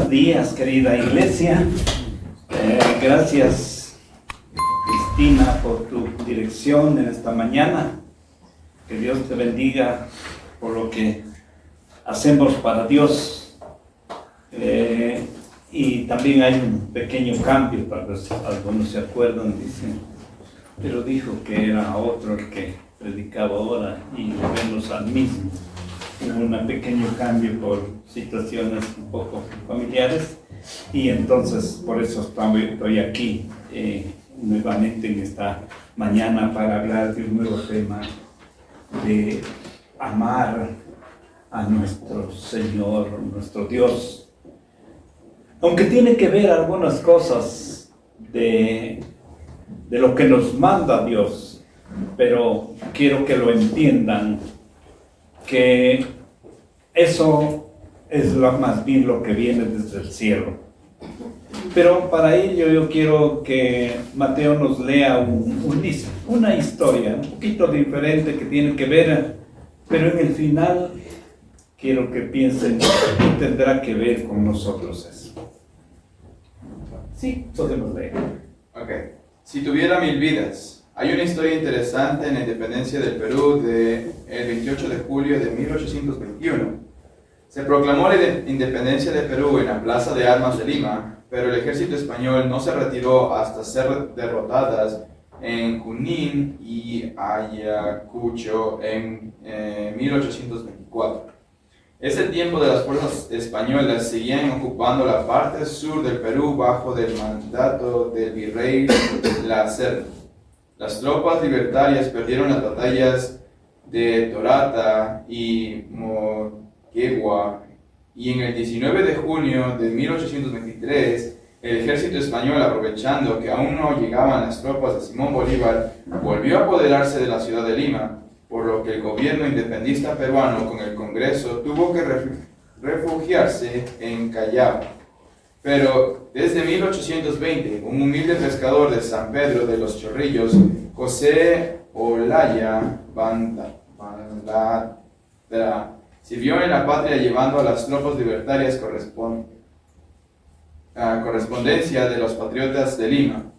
Buenos días, querida iglesia. Gracias, Cristina, por tu dirección en esta mañana. Que Dios te bendiga por lo que hacemos para Dios. Y también hay un pequeño cambio, tal vez algunos se acuerdan, dicen, pero dijo que era otro el que predicaba ahora y volvemos al mismo. Hubo un pequeño cambio por situaciones un poco familiares y entonces por eso estoy aquí nuevamente en esta mañana para hablar de un nuevo tema de amar a nuestro Señor, nuestro Dios. Aunque tiene que ver algunas cosas de lo que nos manda Dios, pero quiero que lo entiendan, que eso es más bien lo que viene desde el cielo. Pero para ello yo quiero que Mateo nos lea una historia un poquito diferente que tiene que ver, pero en el final quiero que piensen que tendrá que ver con nosotros eso. Sí, podemos leer. Ok. Si tuviera 1000 vidas. Hay una historia interesante en la independencia del Perú del 28 de julio de 1821. Se proclamó la independencia de Perú en la Plaza de Armas de Lima, pero el ejército español no se retiró hasta ser derrotadas en Junín y Ayacucho en 1824. Es el tiempo de las fuerzas españolas seguían ocupando la parte sur del Perú bajo el mandato del virrey La Serna. Las tropas libertarias perdieron las batallas de Torata y Moquegua, y en el 19 de junio de 1823, el ejército español, aprovechando que aún no llegaban las tropas de Simón Bolívar, volvió a apoderarse de la ciudad de Lima, por lo que el gobierno independentista peruano con el Congreso tuvo que refugiarse en Callao. Pero desde 1820, un humilde pescador de San Pedro de los Chorrillos, José Olaya Bandadra, sirvió en la patria llevando a las tropas libertarias correspondencia de los patriotas de Lima.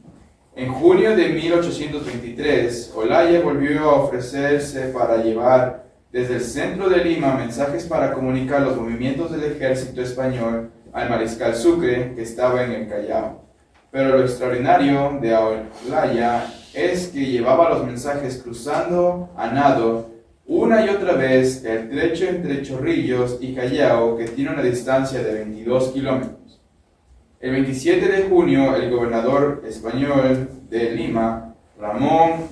En junio de 1823, Olaya volvió a ofrecerse para llevar desde el centro de Lima mensajes para comunicar los movimientos del ejército español al mariscal Sucre, que estaba en el Callao. Pero lo extraordinario de Olaya es que llevaba los mensajes cruzando a nado una y otra vez el trecho entre Chorrillos y Callao, que tiene una distancia de 22 kilómetros. El 27 de junio, el gobernador español de Lima, Ramón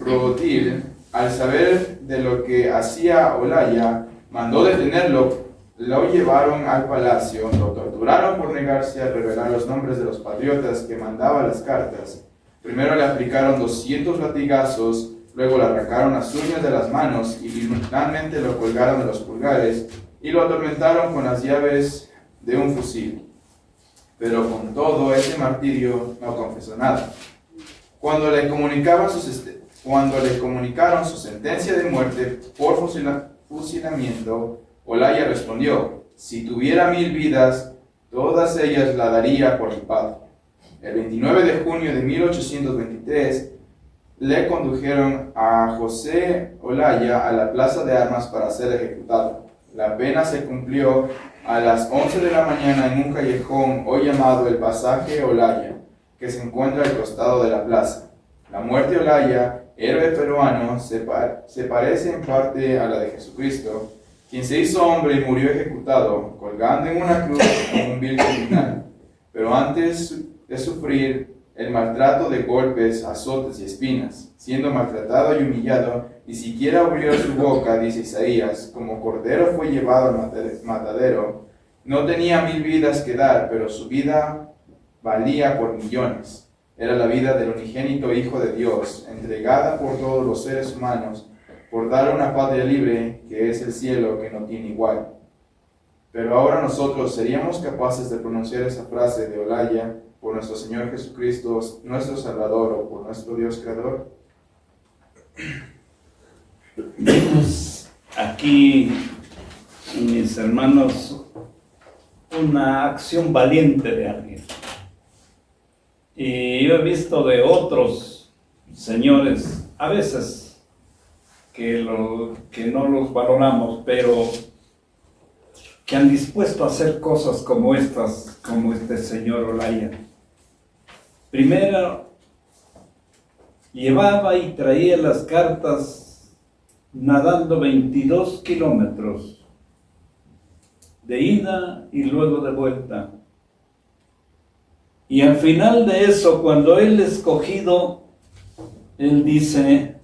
Rodil, al saber de lo que hacía Olaya, mandó detenerlo. Lo llevaron al palacio, lo torturaron por negarse a revelar los nombres de los patriotas que mandaba las cartas. Primero le aplicaron 200 latigazos, luego le arrancaron las uñas de las manos y finalmente lo colgaron de los pulgares y lo atormentaron con las llaves de un fusil. Pero con todo ese martirio no confesó nada. Cuando le comunicaron su sentencia de muerte por fusilamiento, Olaya respondió: si tuviera 1000 vidas, todas ellas la daría por mi patria. El 29 de junio de 1823, le condujeron a José Olaya a la plaza de armas para ser ejecutado. La pena se cumplió a las 11 de la mañana en un callejón hoy llamado el Pasaje Olaya, que se encuentra al costado de la plaza. La muerte de Olaya, héroe peruano, se parece en parte a la de Jesucristo, quien se hizo hombre y murió ejecutado, colgando en una cruz como un vil criminal. Pero antes de sufrir el maltrato de golpes, azotes y espinas, siendo maltratado y humillado, ni siquiera abrió su boca, dice Isaías, como cordero fue llevado al matadero. No tenía 1000 vidas que dar, pero su vida valía por millones. Era la vida del unigénito Hijo de Dios, entregada por todos los seres humanos, por dar una patria libre que es el cielo, que no tiene igual. Pero ahora nosotros seríamos capaces de pronunciar esa frase de Olaya por nuestro Señor Jesucristo, nuestro Salvador, o por nuestro Dios Creador. Vemos aquí, mis hermanos, una acción valiente de alguien. Y yo he visto de otros señores, a veces, que no los valoramos, pero que han dispuesto a hacer cosas como estas, como este señor Olaya. Primero, llevaba y traía las cartas nadando 22 kilómetros de ida y luego de vuelta. Y al final de eso, cuando él es escogido, él dice,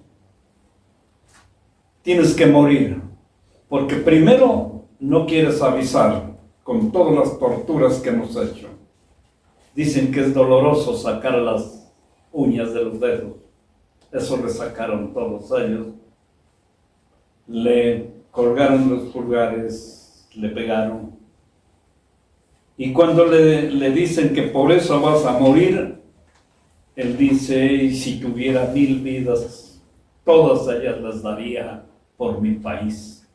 tienes que morir, porque primero no quieres avisar con todas las torturas que hemos hecho. Dicen que es doloroso sacar las uñas de los dedos. Eso le sacaron todos ellos. Le colgaron los pulgares, le pegaron. Y cuando le dicen que por eso vas a morir, él dice, y si tuviera 1000 vidas, todas ellas las daría por mi país.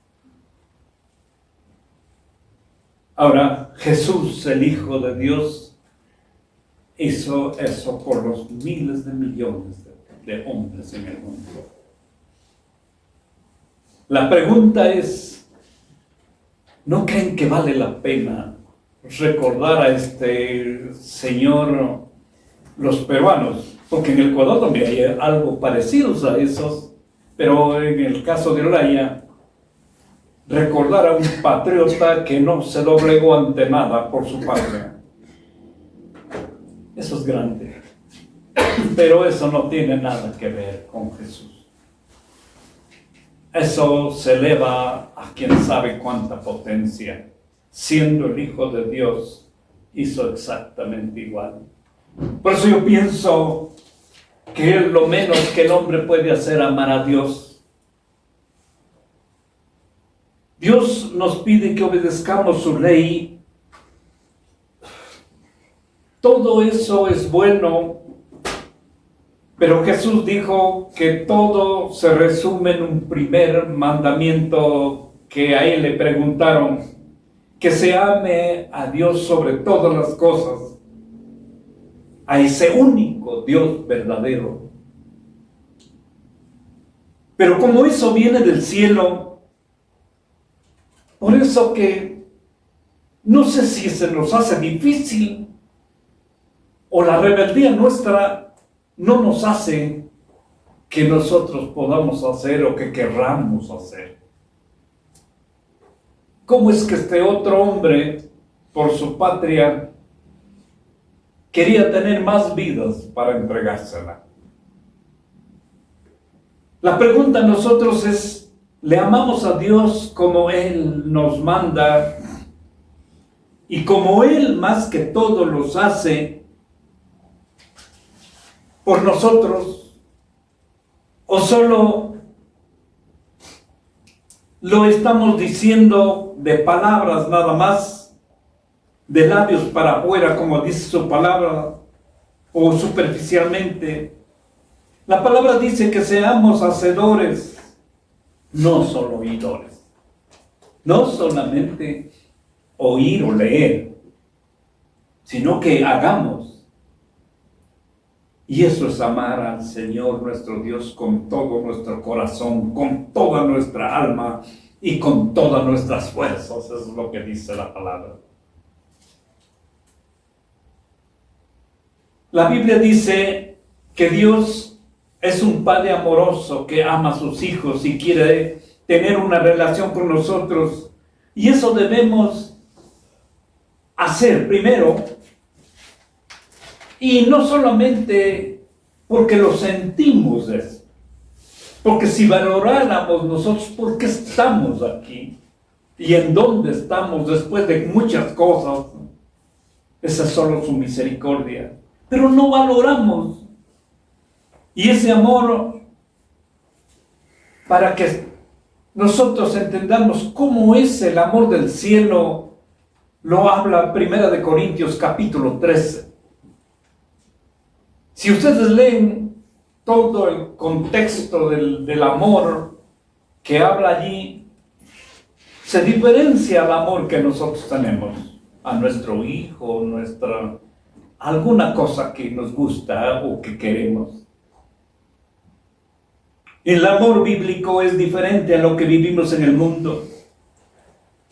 Ahora, Jesús, el Hijo de Dios, hizo eso por los miles de millones de hombres en el mundo. La pregunta es, ¿no creen que vale la pena recordar a este señor, los peruanos? Porque en el Ecuador también hay algo parecido a esos, pero en el caso de Olaya, recordar a un patriota que no se doblegó ante nada por su patria. Eso es grande. Pero eso no tiene nada que ver con Jesús. Eso se eleva a quien sabe cuánta potencia. Siendo el Hijo de Dios, hizo exactamente igual. Por eso yo pienso que lo menos que el hombre puede hacer es amar a Dios. Dios nos pide que obedezcamos su ley. Todo eso es bueno, pero Jesús dijo que todo se resume en un primer mandamiento que a él le preguntaron, que se ame a Dios sobre todas las cosas, a ese único Dios verdadero. Pero como eso viene del cielo, por eso que no sé si se nos hace difícil o la rebeldía nuestra no nos hace que nosotros podamos hacer o que querramos hacer. ¿Cómo es que este otro hombre, por su patria, quería tener más vidas para entregársela? La pregunta a nosotros es, ¿le amamos a Dios como Él nos manda y como Él más que todo los hace por nosotros? ¿O solo lo estamos diciendo de palabras nada más, de labios para afuera, como dice su palabra, o superficialmente? La palabra dice que seamos hacedores, no solo oidores. No solamente oír o leer, sino que hagamos. Y eso es amar al Señor nuestro Dios con todo nuestro corazón, con toda nuestra alma y con todas nuestras fuerzas. Eso es lo que dice la palabra. La Biblia dice que Dios es un Padre amoroso que ama a sus hijos y quiere tener una relación con nosotros. Y eso debemos hacer primero. Y no solamente porque lo sentimos eso. Porque si valoráramos nosotros por qué estamos aquí y en dónde estamos después de muchas cosas, esa es solo su misericordia. Pero no valoramos. Y ese amor, para que nosotros entendamos cómo es el amor del cielo, lo habla 1 Corintios capítulo 13. Si ustedes leen todo el contexto del amor que habla allí, se diferencia al amor que nosotros tenemos. a nuestro hijo, alguna cosa que nos gusta o que queremos. El amor bíblico es diferente a lo que vivimos en el mundo.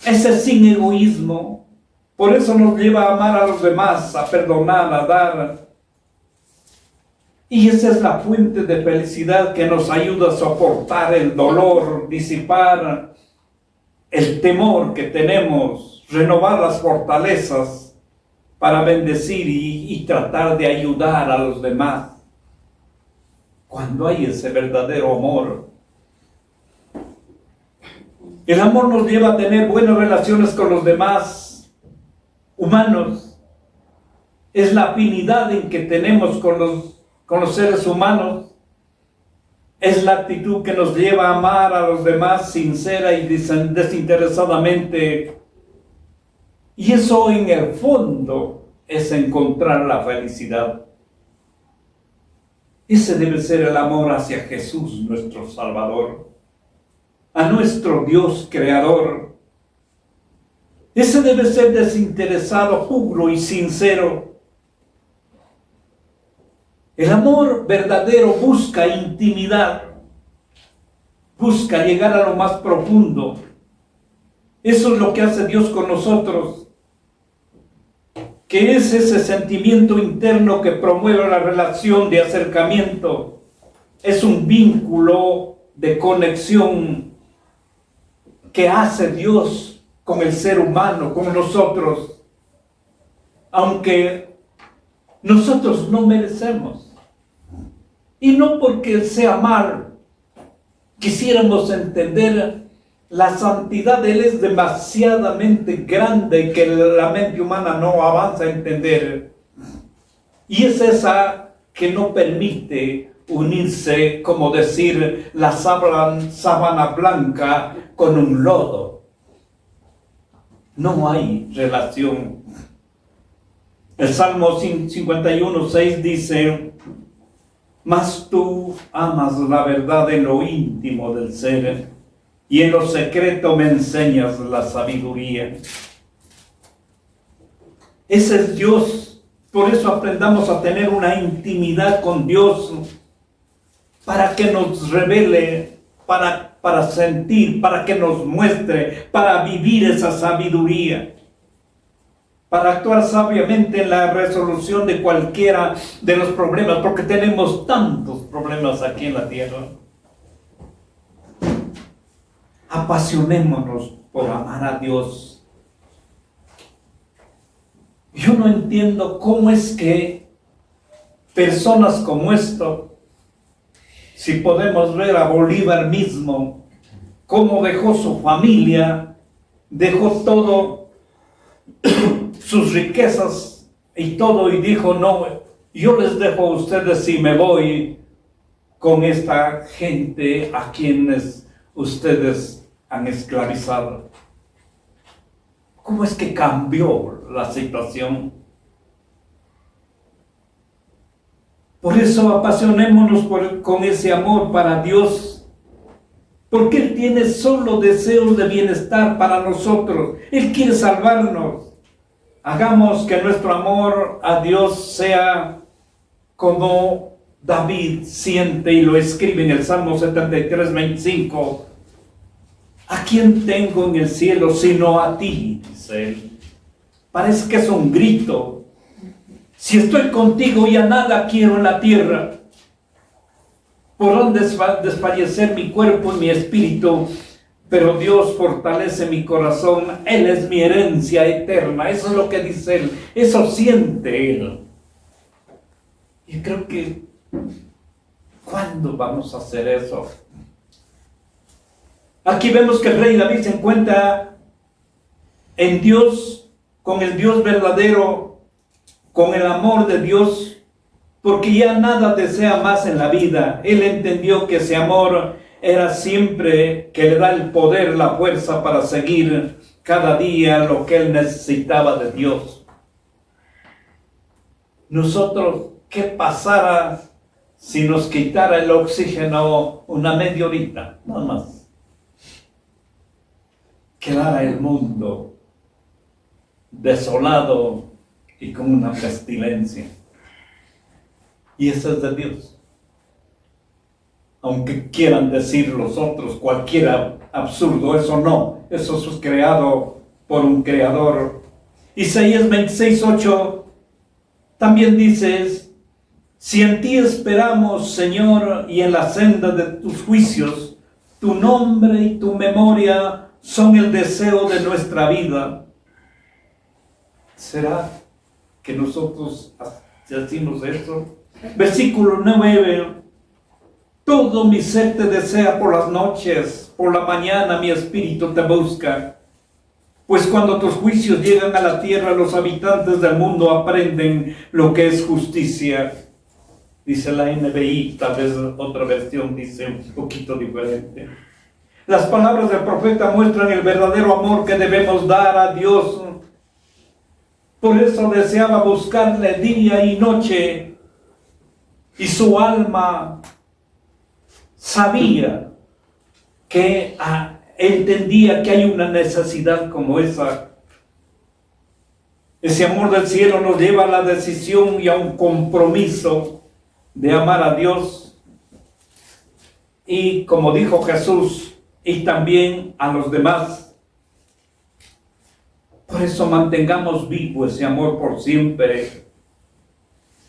Ese es sin egoísmo. Por eso nos lleva a amar a los demás, a perdonar, a dar. Y esa es la fuente de felicidad que nos ayuda a soportar el dolor, disipar el temor que tenemos, renovar las fortalezas para bendecir y tratar de ayudar a los demás. Cuando hay ese verdadero amor. El amor nos lleva a tener buenas relaciones con los demás humanos. Es la afinidad en que tenemos con los seres humanos. Es la actitud que nos lleva a amar a los demás sincera y desinteresadamente. Y eso en el fondo es encontrar la felicidad. Ese debe ser el amor hacia Jesús, nuestro Salvador, a nuestro Dios Creador. Ese debe ser desinteresado, puro y sincero. El amor verdadero busca intimidad, busca llegar a lo más profundo. Eso es lo que hace Dios con nosotros, que es ese sentimiento interno que promueve la relación de acercamiento. Es un vínculo de conexión que hace Dios con el ser humano, con nosotros, aunque nosotros no merecemos. Y no porque sea mal, quisiéramos entender la santidad de Él es demasiadamente grande que la mente humana no avanza a entender. Y es esa que no permite unirse, como decir, la sábana blanca con un lodo. No hay relación. El Salmo 51:6 dice: mas tú amas la verdad en lo íntimo del ser, y en lo secreto me enseñas la sabiduría. Ese es Dios. Por eso aprendamos a tener una intimidad con Dios, para que nos revele, para sentir, para que nos muestre, para vivir esa sabiduría, para actuar sabiamente en la resolución de cualquiera de los problemas, porque tenemos tantos problemas aquí en la tierra. Apasionémonos por amar a Dios. Yo no entiendo cómo es que personas como esto, si podemos ver a Bolívar mismo, cómo dejó su familia, dejó todo, sus riquezas y todo, y dijo: no, yo les dejo a ustedes y me voy con esta gente a quienes ustedes han esclavizado. ¿Cómo es que cambió la situación? Por eso apasionémonos con ese amor para Dios, porque Él tiene solo deseos de bienestar para nosotros. Él quiere salvarnos. Hagamos que nuestro amor a Dios sea como David siente y lo escribe en el Salmo 73:25. ¿A quién tengo en el cielo sino a ti?, dice él. Parece que es un grito. Si estoy contigo, ya nada quiero en la tierra. Podrán desfallecer mi cuerpo y mi espíritu, pero Dios fortalece mi corazón. Él es mi herencia eterna. Eso es lo que dice él. Eso siente él. Y creo que, ¿cuándo vamos a hacer eso? Aquí vemos que el rey David se encuentra en Dios, con el Dios verdadero, con el amor de Dios, porque ya nada desea más en la vida. Él entendió que ese amor era siempre que le da el poder, la fuerza para seguir cada día lo que él necesitaba de Dios. Nosotros, ¿qué pasara si nos quitara el oxígeno una media horita? Nada más. Quedara el mundo desolado y con una pestilencia. Y eso es de Dios. Aunque quieran decir los otros cualquier absurdo, eso no. Eso es creado por un creador. Isaías 26:8 también dice: si en ti esperamos, Señor, y en la senda de tus juicios, tu nombre y tu memoria son el deseo de nuestra vida. ¿Será que nosotros decimos esto? Versículo 9: todo mi ser te desea por las noches, por la mañana mi espíritu te busca. Pues cuando tus juicios llegan a la tierra, los habitantes del mundo aprenden lo que es justicia. Dice la NBI, tal vez otra versión dice un poquito diferente. Las palabras del profeta muestran el verdadero amor que debemos dar a Dios. Por eso deseaba buscarle día y noche, y su alma sabía que entendía que hay una necesidad como esa. Ese amor del cielo nos lleva a la decisión y a un compromiso de amar a Dios y, como dijo Jesús, y también a los demás. Por eso mantengamos vivo ese amor por siempre.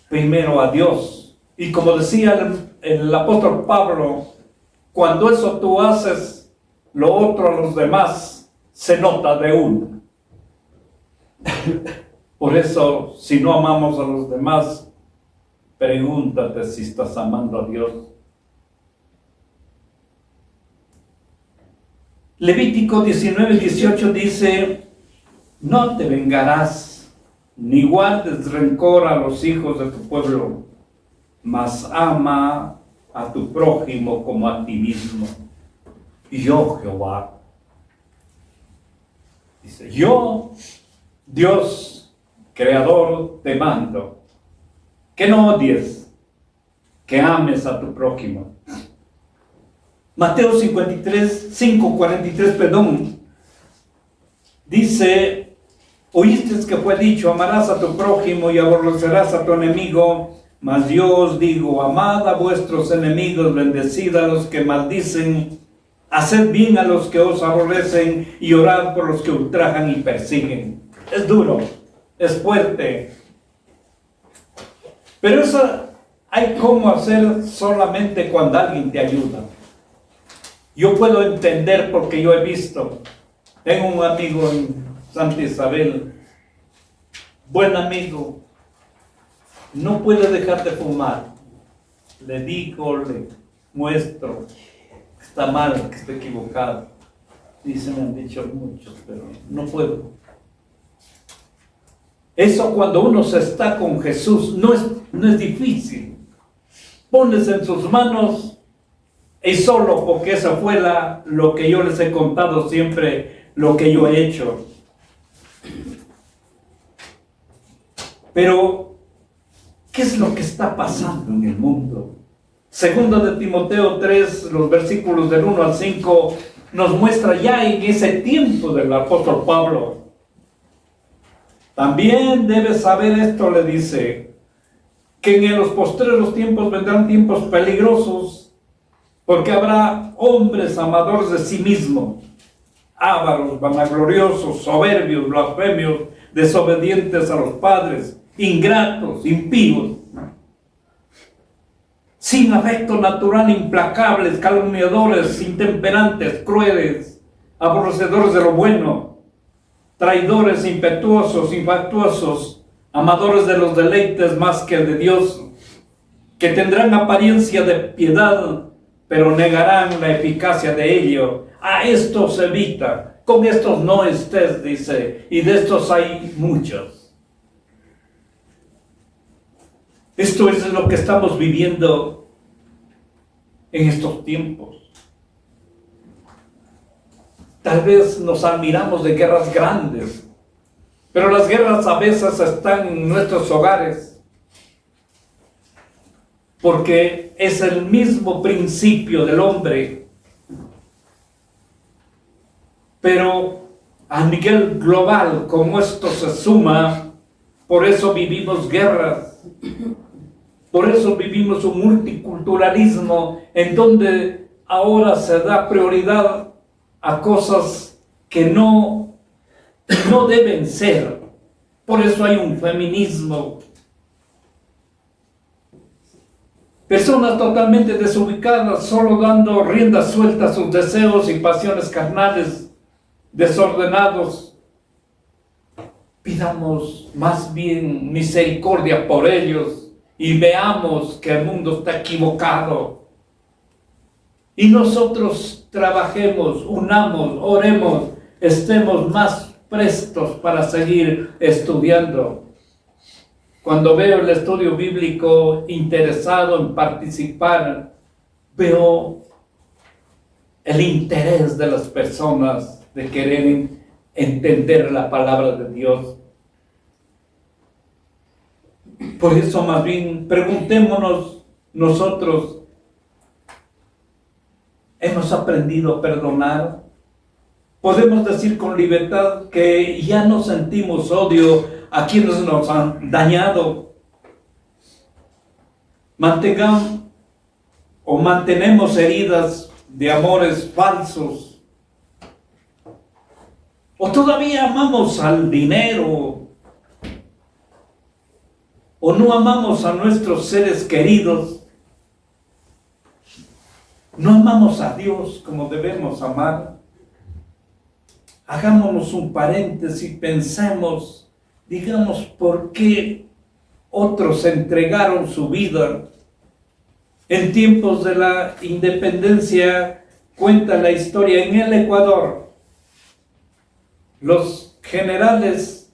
Primero a Dios. Y como decía el apóstol Pablo, cuando eso tú haces, lo otro a los demás se nota de uno. Por eso, si no amamos a los demás, pregúntate si estás amando a Dios. Levítico 19:18 dice: no te vengarás, ni guardes rencor a los hijos de tu pueblo, mas ama a tu prójimo como a ti mismo. Y yo, Jehová, dice, yo, Dios, Creador, te mando que no odies, que ames a tu prójimo. Mateo 5:43, dice: oíste que fue dicho, amarás a tu prójimo y aborrecerás a tu enemigo. Mas yo os digo, amad a vuestros enemigos, bendecid a los que maldicen, haced bien a los que os aborrecen y orad por los que ultrajan y persiguen. Es duro, es fuerte. Pero eso hay cómo hacer solamente cuando alguien te ayuda. Yo puedo entender porque yo he visto. Tengo un amigo en Santa Isabel, buen amigo, no puede dejar de fumar. Le digo, le muestro que está mal, que está equivocado. Y se me han dicho muchos, pero no puedo. Eso cuando uno se está con Jesús no es difícil. Pones en sus manos y solo porque esa fue lo que yo les he contado siempre, lo que yo he hecho. Pero, ¿qué es lo que está pasando en el mundo? Segundo de Timoteo 3, los versículos del 1 al 5, nos muestra ya en ese tiempo del apóstol Pablo. También debes saber esto, le dice, que en los postreros tiempos vendrán tiempos peligrosos, porque habrá hombres amadores de sí mismos, ávaros, vanagloriosos, soberbios, blasfemios, desobedientes a los padres, ingratos, impíos, sin afecto natural, implacables, calumniadores, intemperantes, crueles, aborrecedores de lo bueno, traidores, impetuosos, infatuosos, amadores de los deleites más que de Dios, que tendrán apariencia de piedad, pero negarán la eficacia de ello. A estos evita, con estos no estés, dice, y de estos hay muchos. Esto es lo que estamos viviendo en estos tiempos. Tal vez nos admiramos de guerras grandes, pero las guerras a veces están en nuestros hogares, porque es el mismo principio del hombre. Pero a nivel global, como esto se suma, por eso vivimos guerras, por eso vivimos un multiculturalismo en donde ahora se da prioridad a cosas que no deben ser. Por eso hay un feminismo. Personas totalmente desubicadas, solo dando rienda suelta a sus deseos y pasiones carnales, desordenados. Pidamos más bien misericordia por ellos y veamos que el mundo está equivocado. Y nosotros trabajemos, unamos, oremos, estemos más prestos para seguir estudiando. Cuando veo el estudio bíblico interesado en participar, veo el interés de las personas de querer entender la palabra de Dios. Por eso más bien preguntémonos nosotros, ¿hemos aprendido a perdonar? Podemos decir con libertad que ya no sentimos odio a quienes nos han dañado. Mantenemos heridas de amores falsos. O todavía amamos al dinero. O no amamos a nuestros seres queridos. No amamos a Dios como debemos amar. Hagámonos un paréntesis y pensemos, digamos, ¿por qué otros entregaron su vida? En tiempos de la independencia, cuenta la historia, en el Ecuador, los generales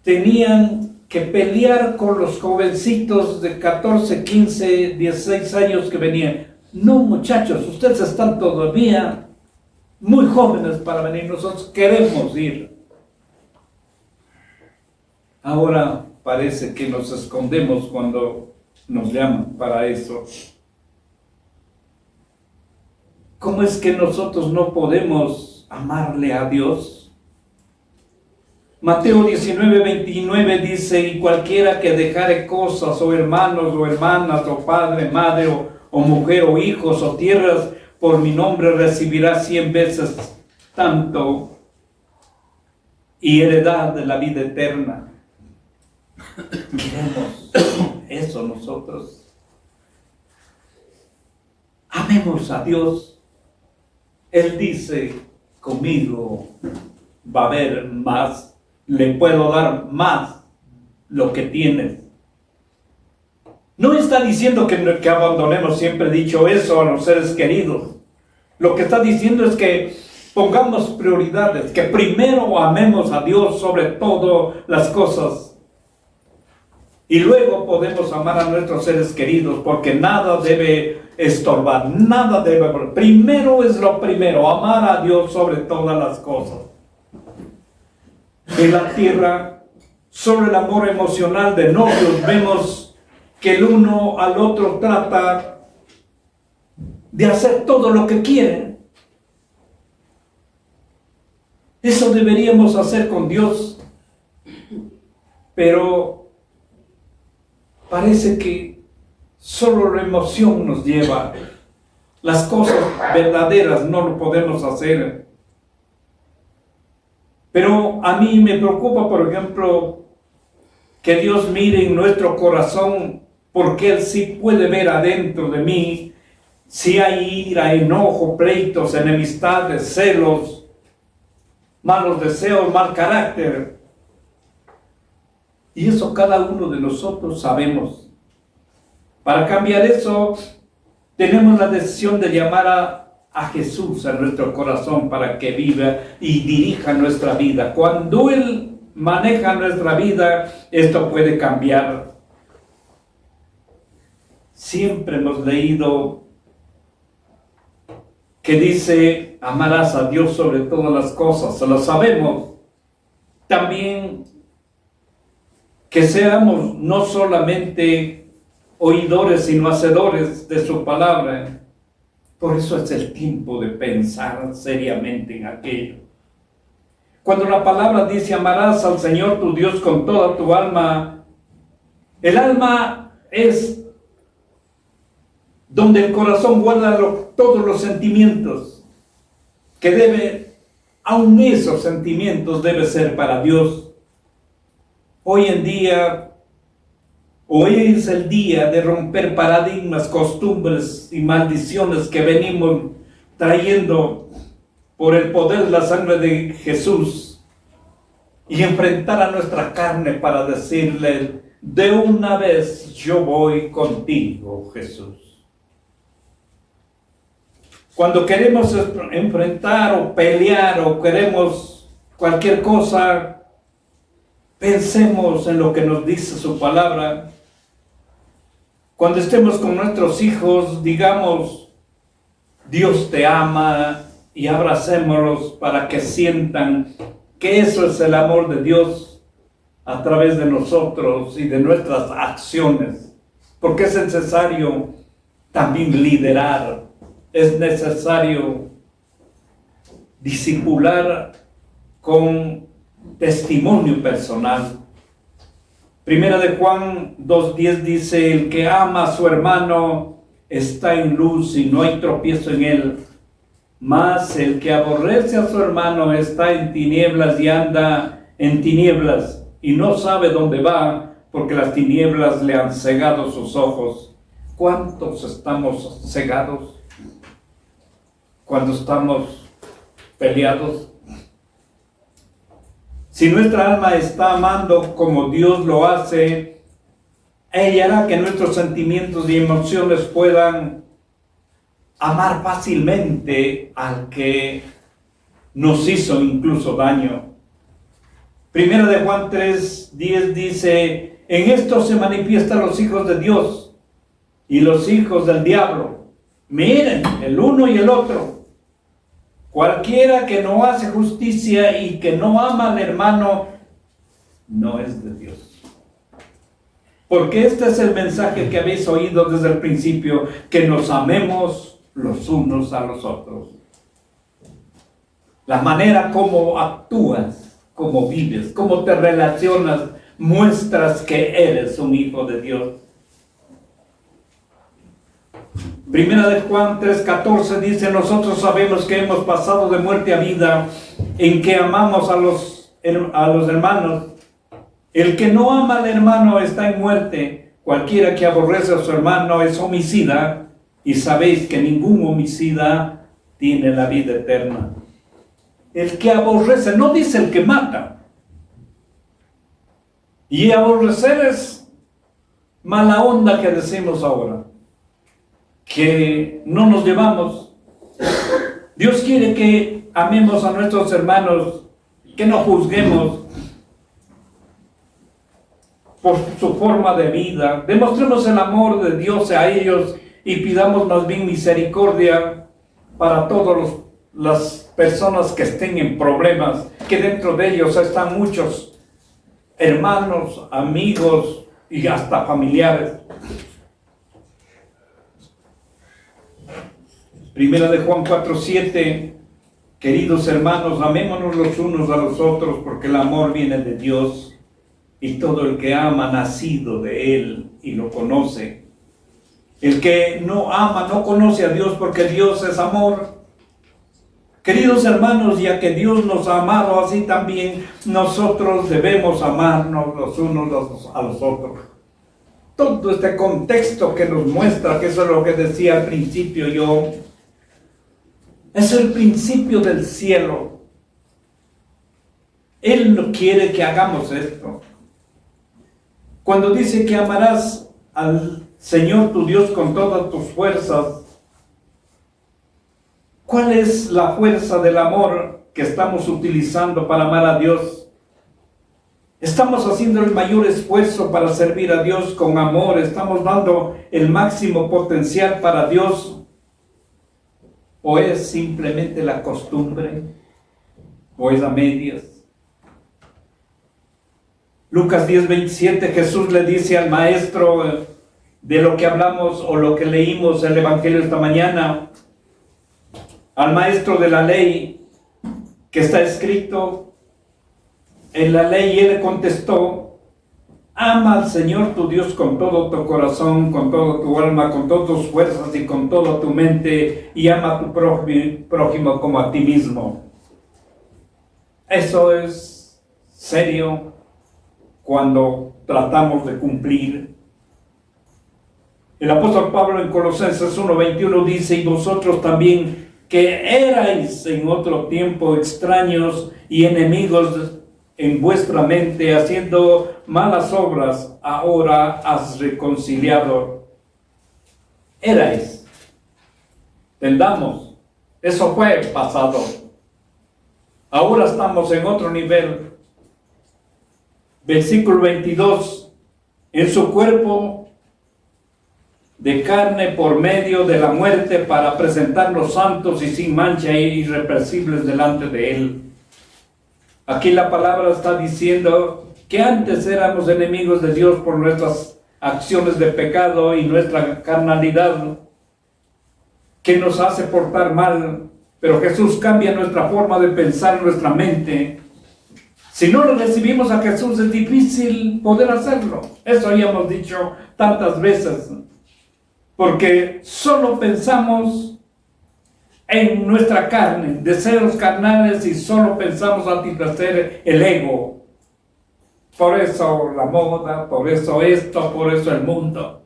tenían que pelear con los jovencitos de 14, 15, 16 años que venían. No, muchachos, ustedes están todavía muy jóvenes para venir, nosotros queremos ir. Ahora parece que nos escondemos cuando nos llaman para eso. ¿Cómo es que nosotros no podemos amarle a Dios? Mateo 19:29 dice, y cualquiera que dejare cosas, o hermanos, o hermanas, o padre, madre, o mujer, o hijos, o tierras, por mi nombre recibirá 100 veces tanto y heredad de la vida eterna. Queremos eso nosotros. Amemos a Dios. Él dice, conmigo va a haber más, le puedo dar más lo que tienes. No está diciendo que abandonemos, siempre he dicho eso, a los seres queridos. Lo que está diciendo es que pongamos prioridades, que primero amemos a Dios sobre todas las cosas. Y luego podemos amar a nuestros seres queridos, porque nada debe estorbar, nada debe... Primero es lo primero, amar a Dios sobre todas las cosas. En la tierra, sobre el amor emocional de novios, vemos que el uno al otro trata de hacer todo lo que quiere. Eso deberíamos hacer con Dios. Pero parece que solo la emoción nos lleva. Las cosas verdaderas no lo podemos hacer. Pero a mí me preocupa, por ejemplo, que Dios mire en nuestro corazón, porque Él sí puede ver adentro de mí si hay ira, enojo, pleitos, enemistades, celos, malos deseos, mal carácter. Y eso cada uno de nosotros sabemos. Para cambiar eso, tenemos la decisión de llamar a Jesús a nuestro corazón para que viva y dirija nuestra vida. Cuando Él maneja nuestra vida, esto puede cambiar. Siempre hemos leído que dice, amarás a Dios sobre todas las cosas, lo sabemos. También que seamos no solamente oidores, sino hacedores de su palabra. Por eso es el tiempo de pensar seriamente en aquello. Cuando la palabra dice amarás al Señor tu Dios con toda tu alma, el alma es donde el corazón guarda todos los sentimientos que debe, aun esos sentimientos debe ser para Dios. Hoy en día, hoy es el día de romper paradigmas, costumbres y maldiciones que venimos trayendo por el poder de la sangre de Jesús y enfrentar a nuestra carne para decirle de una vez: yo voy contigo, Jesús. Cuando queremos enfrentar o pelear o queremos cualquier cosa, pensemos en lo que nos dice su palabra. Cuando estemos con nuestros hijos, digamos: Dios te ama, y abracémoslos para que sientan que eso es el amor de Dios a través de nosotros y de nuestras acciones. Porque es necesario también liderar, es necesario discipular con testimonio personal. Primera de Juan 2:10 dice: el que ama a su hermano está en luz y no hay tropiezo en él. Mas el que aborrece a su hermano está en tinieblas y anda en tinieblas y no sabe dónde va, porque las tinieblas le han cegado sus ojos. ¿Cuántos estamos cegados cuando estamos peleados? Si nuestra alma está amando como Dios lo hace, ella hará que nuestros sentimientos y emociones puedan amar fácilmente al que nos hizo incluso daño. Primera de Juan 3:10 dice: en esto se manifiestan los hijos de Dios y los hijos del diablo. Miren, el uno y el otro. Cualquiera que no hace justicia y que no ama al hermano no es de Dios. Porque este es el mensaje que habéis oído desde el principio, que nos amemos los unos a los otros. La manera como actúas, como vives, cómo te relacionas, muestras que eres un hijo de Dios. Primera de Juan 3:14 dice: nosotros sabemos que hemos pasado de muerte a vida, en que amamos a los hermanos. El que no ama al hermano está en muerte. Cualquiera que aborrece a su hermano es homicida, y sabéis que ningún homicida tiene la vida eterna. El que aborrece, no dice el que mata. Y aborrecer es mala onda, que decimos ahora, que no nos llevamos. Dios quiere que amemos a nuestros hermanos, que no juzguemos por su forma de vida. Demostremos el amor de Dios a ellos y pidamos más bien misericordia para todas las personas que estén en problemas, que dentro de ellos están muchos hermanos, amigos y hasta familiares. Primera de Juan 4:7: queridos hermanos, amémonos los unos a los otros, porque el amor viene de Dios, y todo el que ama nacido de Él y lo conoce. El que no ama no conoce a Dios, porque Dios es amor. Queridos hermanos, ya que Dios nos ha amado, así también nosotros debemos amarnos los unos a los otros. Todo este contexto que nos muestra, que eso es lo que decía al principio yo, es el principio del cielo. Él no quiere que hagamos esto. Cuando dice que amarás al Señor tu Dios con todas tus fuerzas, ¿cuál es la fuerza del amor que estamos utilizando para amar a Dios? ¿Estamos haciendo el mayor esfuerzo para servir a Dios con amor? ¿Estamos dando el máximo potencial para Dios? ¿O es simplemente la costumbre? ¿O es a medias? Lucas 10:27, Jesús le dice al maestro de lo que hablamos o lo que leímos en el Evangelio esta mañana, al maestro de la ley, que está escrito: en la ley, y él le contestó: ama al Señor tu Dios con todo tu corazón, con toda tu alma, con todas tus fuerzas y con toda tu mente, y ama a tu prójimo como a ti mismo. Eso es serio cuando tratamos de cumplir. El apóstol Pablo en Colosenses 1:21 dice: y vosotros también, que erais en otro tiempo extraños y enemigos en vuestra mente, haciendo malas obras, ahora has reconciliado. Erais. Entendamos, eso fue pasado. Ahora estamos en otro nivel. Versículo 22. En su cuerpo de carne por medio de la muerte, para presentarnos santos y sin mancha e irreprensibles delante de él. Aquí la palabra está diciendo que antes éramos enemigos de Dios por nuestras acciones de pecado y nuestra carnalidad, que nos hace portar mal, pero Jesús cambia nuestra forma de pensar, nuestra mente. Si no lo recibimos a Jesús, es difícil poder hacerlo. Eso ya hemos dicho tantas veces, porque solo pensamos en nuestra carne, deseos carnales, y solo pensamos satisfacer el ego. Por eso la moda, por eso esto, por eso el mundo.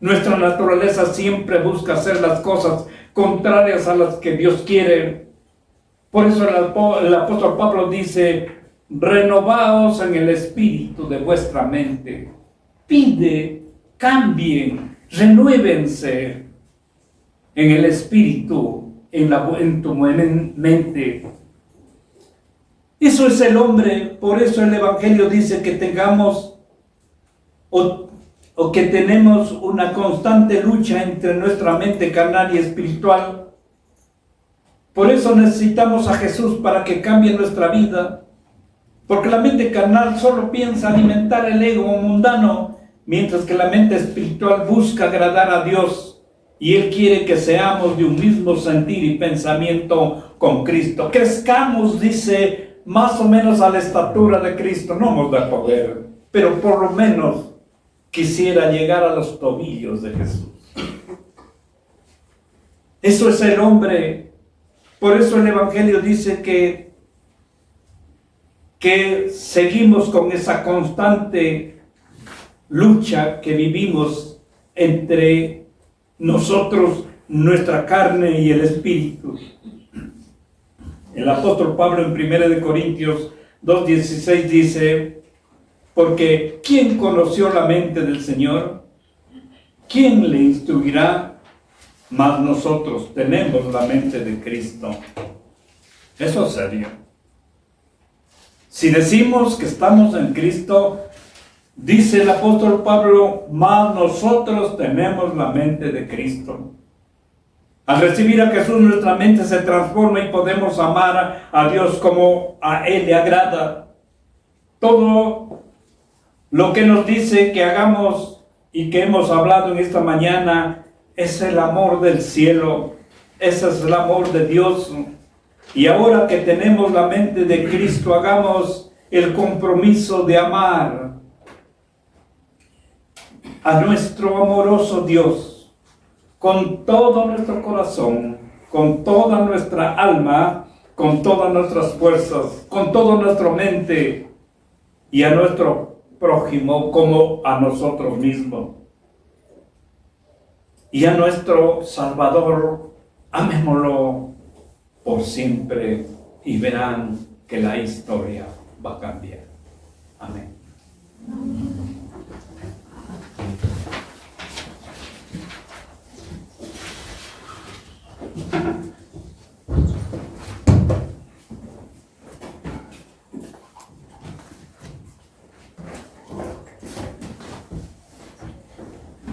Nuestra naturaleza siempre busca hacer las cosas contrarias a las que Dios quiere. Por eso el apóstol Pablo dice: renovaos en el espíritu de vuestra mente. Pide, cambien, renuévense en el espíritu, en tu mente. Eso es el hombre. Por eso el Evangelio dice que tengamos o que tenemos una constante lucha entre nuestra mente carnal y espiritual. Por eso necesitamos a Jesús para que cambie nuestra vida, porque la mente carnal solo piensa alimentar el ego mundano, mientras que la mente espiritual busca agradar a Dios, y Él quiere que seamos de un mismo sentir y pensamiento con Cristo. Crezcamos, dice, más o menos a la estatura de Cristo. No nos da poder, pero por lo menos quisiera llegar a los tobillos de Jesús. Eso es el hombre. Por eso el Evangelio dice que seguimos con esa constante lucha que vivimos entre nosotros, nuestra carne y el espíritu. El apóstol Pablo en 1 Corintios 2:16 dice: porque ¿quién conoció la mente del Señor? ¿Quién le instruirá? Mas nosotros tenemos la mente de Cristo. Eso es serio. Si decimos que estamos en Cristo, dice el apóstol Pablo, mas nosotros tenemos la mente de Cristo. Al recibir a Jesús, nuestra mente se transforma y podemos amar a Dios como a Él le agrada. Todo lo que nos dice que hagamos y que hemos hablado en esta mañana es el amor del cielo. Ese es el amor de Dios. Y ahora que tenemos la mente de Cristo, hagamos el compromiso de amar a nuestro amoroso Dios con todo nuestro corazón, con toda nuestra alma, con todas nuestras fuerzas, con toda nuestra mente, y a nuestro prójimo como a nosotros mismos. Y a nuestro Salvador, amémoslo por siempre, y verán que la historia va a cambiar. Amén.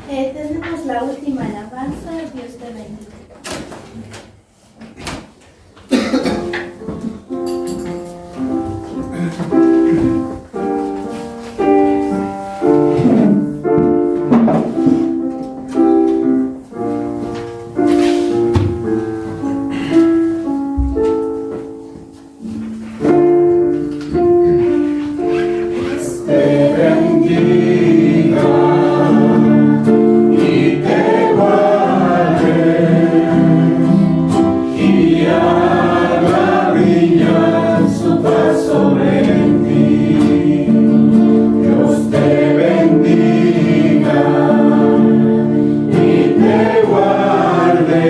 Tenemos la última alabanza. Dios te bendiga. sobre ti. Dios te bendiga y te guarde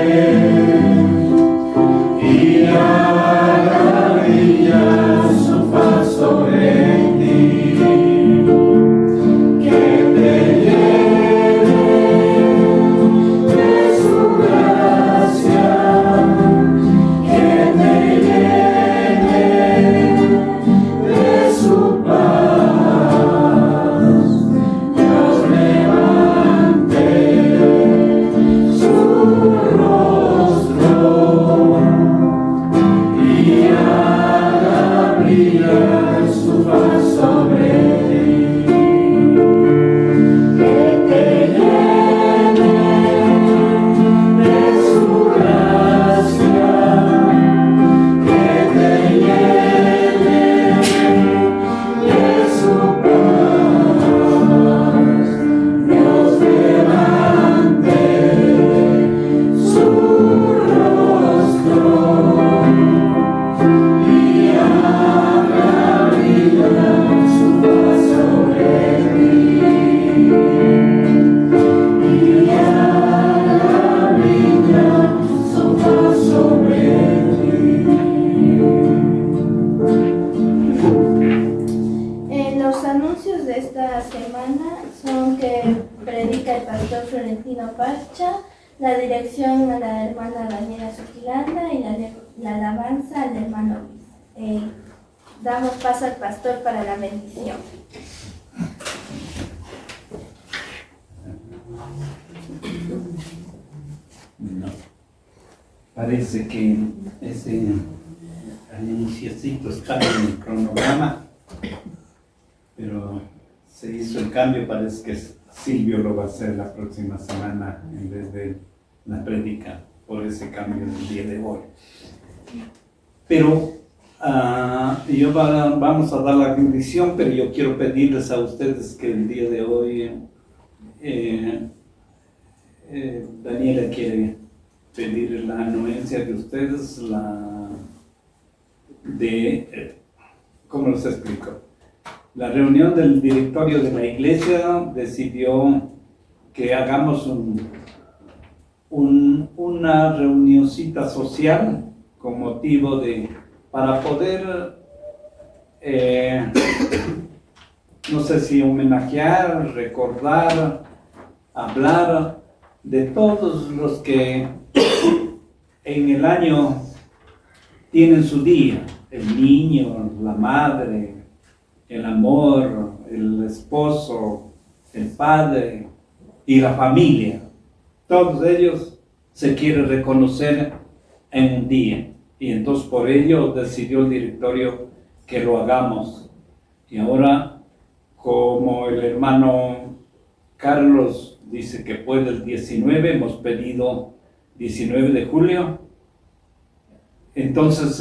y haga brillar su faz sobre ti. Que te llene de su gracia, que te llene de su paz. Dios levante su rostro y haga brillar su faz sobre ti. Que te llene de su gracia, que te llene de su paz. Dios levante su rostro y haga brillar su faz sobre ti. Y haga brillar su faz sobre ti. Los anuncios de esta semana son que predica el pastor Florentino Parcha, la dirección a la hermana Daniela Suquilanda y la alabanza al hermano Luis. Damos paso al pastor para la bendición. No. Parece que ese anunciacito está en el cronograma, pero se hizo el cambio. Parece que Silvio lo va a hacer la próxima semana en vez de la prédica, por ese cambio del día de hoy. Pero vamos a dar la bendición, pero yo quiero pedirles a ustedes que el día de hoy Daniela quiere pedir la anuencia de ustedes, ¿cómo les explico? La reunión del directorio de la iglesia decidió que hagamos una reunioncita social con motivo para poder, no sé si homenajear, recordar, hablar de todos los que en el año tienen su día: el niño, la madre, el amor, el esposo, el padre y la familia. Todos ellos se quieren reconocer en un día, y entonces por ello decidió el directorio que lo hagamos. Y ahora, como el hermano Carlos dice que puede el 19, hemos pedido 19 de julio, entonces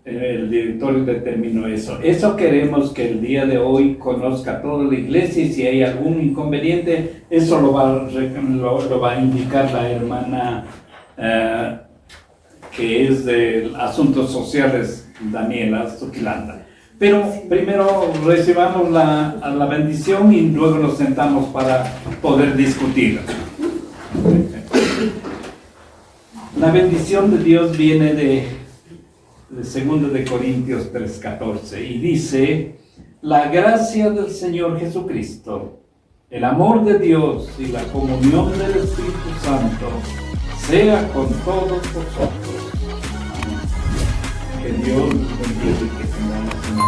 el directorio determinó eso. Eso queremos que el día de hoy conozca toda la iglesia, y si hay algún inconveniente, eso lo va a indicar la hermana que es de Asuntos Sociales, Daniela Suquilanda. Pero primero recibamos la bendición y luego nos sentamos para poder discutir. La bendición de Dios viene de 2 de Corintios 3:14 y dice: la gracia del Señor Jesucristo, el amor de Dios y la comunión del Espíritu Santo sea con todos vosotros. Amén. Que Dios bendiga y que tengamos una